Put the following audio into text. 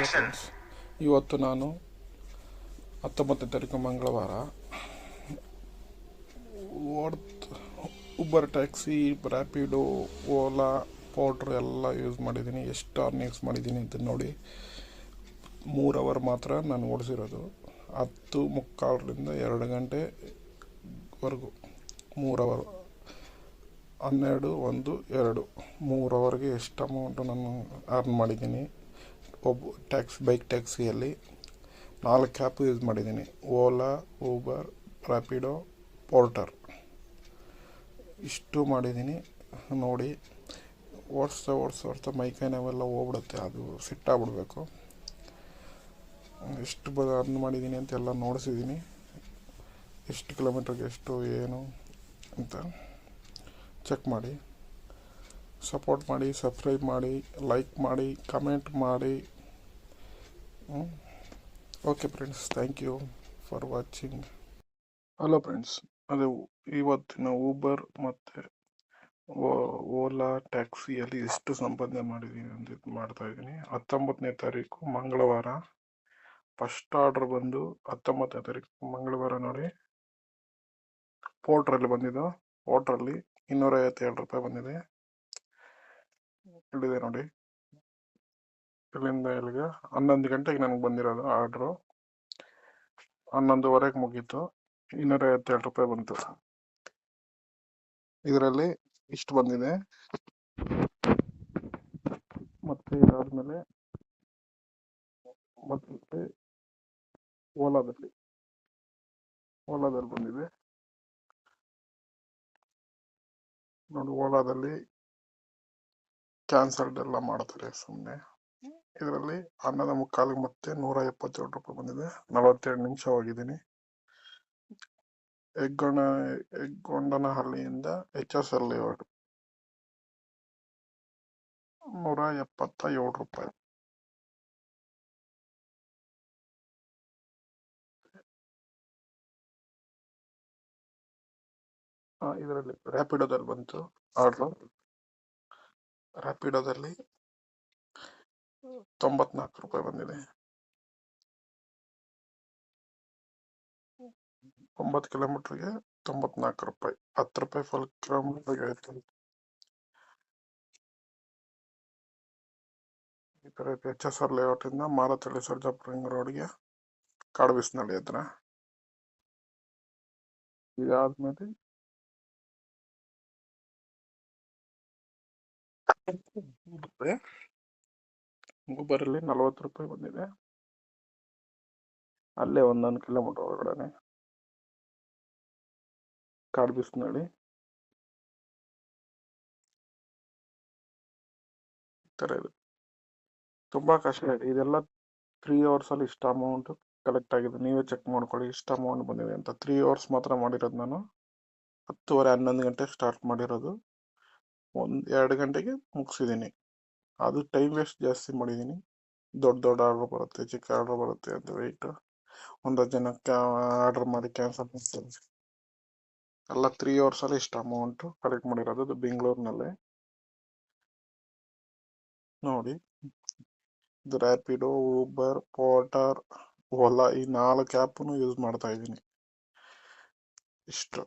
Friends, ಇವತ್ತು ನಾನು 19ನೇ ತಾರೀಕು ಮಂಗಳವಾರ Uber taxi, Rapido, Ola, porter ಎಲ್ಲ ಯೂಸ್ ಮಾಡಿದ್ದೀನಿ. ಎಷ್ಟು ಅರ್ನಿಂಗ್ಸ್ ಮಾಡಿದ್ದೀನಿ ಅಂತ ನೋಡಿ. 3 ಅವರ್ ಮಾತ್ರ ನಾನು ಓಡಿಸಿರೋದು. 10:45ರಿಂದ 2 ಗಂಟೆವರೆಗೂ 3 ಅವರ್, 12, 1, 2, 3 ಅವರ್ಗೆ ಎಷ್ಟು ಅಮೌಂಟು ನಾನು ಅರ್ನ್ ಮಾಡಿದ್ದೀನಿ. ಬೈಕ್ ಟ್ಯಾಕ್ಸಿಯಲ್ಲಿ 4 ಆ್ಯಪ್ ಯೂಸ್ ಮಾಡಿದ್ದೀನಿ: ಓಲಾ, ಊಬರ್, ರ್ಯಾಪಿಡೋ, ಪೋರ್ಟರ್. ಇಷ್ಟು ಮಾಡಿದ್ದೀನಿ ನೋಡಿ. ಓಡಿಸ್ತಾ ಮೈಕೈ ನಾವೆಲ್ಲ ಹೋಗ್ಬಿಡುತ್ತೆ, ಅದು ಸಿಟ್ಟಾಗ್ಬಿಡ್ಬೇಕು. ಎಷ್ಟು ಅರ್ನ್ ಮಾಡಿದ್ದೀನಿ ಅಂತೆಲ್ಲ ನೋಡಿಸಿದ್ದೀನಿ. ಎಷ್ಟು ಕಿಲೋಮೀಟ್ರಿಗೆ ಎಷ್ಟು ಏನು ಅಂತ ಚೆಕ್ ಮಾಡಿ. ಸಪೋರ್ಟ್ ಮಾಡಿ, ಸಬ್ಸ್ಕ್ರೈಬ್ ಮಾಡಿ, ಲೈಕ್ ಮಾಡಿ, ಕಮೆಂಟ್ ಮಾಡಿ. Okay friends, thank you for watching. Hello friends, ಅದು ಇವತ್ತಿನ ಊಬರ್ ಮತ್ತು ಓಲಾ ಟ್ಯಾಕ್ಸಿಯಲ್ಲಿ ಎಷ್ಟು ಸಂಪಾದನೆ ಮಾಡಿದ್ದೀನಿ ಅಂತ ಮಾಡ್ತಾಯಿದ್ದೀನಿ. 19ನೇ ತಾರೀಕು ಮಂಗಳವಾರ ಫಸ್ಟ್ ಆರ್ಡರ್ ಬಂದು 19ನೇ ತಾರೀಕು ಮಂಗಳವಾರ ನೋಡಿ. ಪೋರ್ಟ್ರಲ್ಲಿ ಬಂದಿದ್ದು. ಪೋರ್ಟ್ರಲ್ಲಿ 257 ರೂಪಾಯಿ ಬಂದಿದೆ. ಇಲ್ಲಿದೆ ನೋಡಿ. ಇಲ್ಲಿಂದ ಇಲ್ಲಿಗೆ 11 ಗಂಟೆಗೆ ನನಗೆ ಬಂದಿರೋದು ಆರ್ಡ್ರು. 11:15 ಮುಗೀತು. 257 ರೂಪಾಯಿ ಬಂತು. ಇದರಲ್ಲಿ ಇಷ್ಟು ಬಂದಿದೆ. ಮತ್ತೆ ಇದಾದ್ಮೇಲೆ ಮತ್ತೆ ಓಲಾದಲ್ಲಿ ಬಂದಿದೆ ನೋಡಿ. ಓಲಾದಲ್ಲಿ ಕ್ಯಾನ್ಸಲ್ಡ್ ಎಲ್ಲ ಮಾಡ್ತಾರೆ ಸುಮ್ಮನೆ. ಇದರಲ್ಲಿ 11:45 ಮತ್ತೆ 177 ರೂಪಾಯಿ ಬಂದಿದೆ. 42 ನಿಮಿಷ ಹೋಗಿದ್ದೀನಿ. ಹೆಗ್ಗೊಂಡನಹಳ್ಳಿಯಿಂದ HSL ಲೇಔಟ್ 177 ರೂಪಾಯಿ. ಇದರಲ್ಲಿ ರ್ಯಾಪಿಡೋದಲ್ಲಿ ಬಂತು ಆರ್ಡ್ರು. ರ್ಯಾಪಿಡೋದಲ್ಲಿ 94 ರೂಪಾಯಿ ಬಂದಿದೆ. 9 ಕಿಲೋಮೀಟ್ರಿಗೆ 94 ರೂಪಾಯಿ. 10 ರೂಪಾಯಿ ಫುಲ್ ಕಿಲೋಮೀಟ್ರಿಗೆ ಆಯ್ತು. ಈ ಥರ HSL ಲೇಔಟಿಂದ ಮಾರತಳ್ಳಿ ಸರ್ಜಾಪುರ ರಿಂಗ್ ರೋಡ್ಗೆ ಕಾಡುಬಿಸ್ನಳ್ಳಿ ಹತ್ರ. ಇದಾದ್ಮೇಲೆ ಊಬರಲ್ಲಿ 40 ರೂಪಾಯಿ ಬಂದಿದೆ. ಅಲ್ಲೇ 1 ಕಿಲೋಮೀಟರ್ ಒಳಗಡೆ ಕಾಡುಬಿಸ್ನಳ್ಳಿ. ಈ ಥರ ಇದೆ. ತುಂಬ ಕಷ್ಟ ಇದೆ ಇದೆಲ್ಲ. 3 ಅವರ್ಸಲ್ಲಿ ಇಷ್ಟು ಅಮೌಂಟ್ ಕಲೆಕ್ಟ್ ಆಗಿದೆ. ನೀವೇ ಚೆಕ್ ಮಾಡ್ಕೊಳ್ಳಿ ಇಷ್ಟು ಅಮೌಂಟ್ ಬಂದಿದೆ ಅಂತ. 3 ಅವರ್ಸ್ ಮಾತ್ರ ಮಾಡಿರೋದು ನಾನು. 10:30, 11 ಗಂಟೆಗೆ ಸ್ಟಾರ್ಟ್ ಮಾಡಿರೋದು. 2 ಗಂಟೆಗೆ ಮುಗಿಸಿದ್ದೀನಿ. ಅದು ಟೈಮ್ ವೇಸ್ಟ್ ಜಾಸ್ತಿ ಮಾಡಿದ್ದೀನಿ. ದೊಡ್ಡ ಆರ್ಡ್ರ್ ಬರುತ್ತೆ, ಚಿಕ್ಕ ಆರ್ಡ್ರ್ ಬರುತ್ತೆ ಅಂತ ವೆಯ್ಟ್. 100 ಜನಕ್ಕೆ ಆರ್ಡ್ರ್ ಮಾಡಿ ಕ್ಯಾನ್ಸಲ್ ಮಾಡ್ತಾರೆ. ಎಲ್ಲ 3 ಅವರ್ಸಲ್ಲಿ ಇಷ್ಟು ಅಮೌಂಟು ಕಲೆಕ್ಟ್ ಮಾಡಿರೋದು. ಅದು ಬೆಂಗಳೂರಿನಲ್ಲೇ ನೋಡಿ. ಇದು ರ್ಯಾಪಿಡೋ, ಊಬರ್, ಪೋರ್ಟರ್, ಓಲಾ ಈ 4 ಆ್ಯಪನ್ನು ಯೂಸ್ ಮಾಡ್ತಾ ಇದ್ದೀನಿ. ಇಷ್ಟು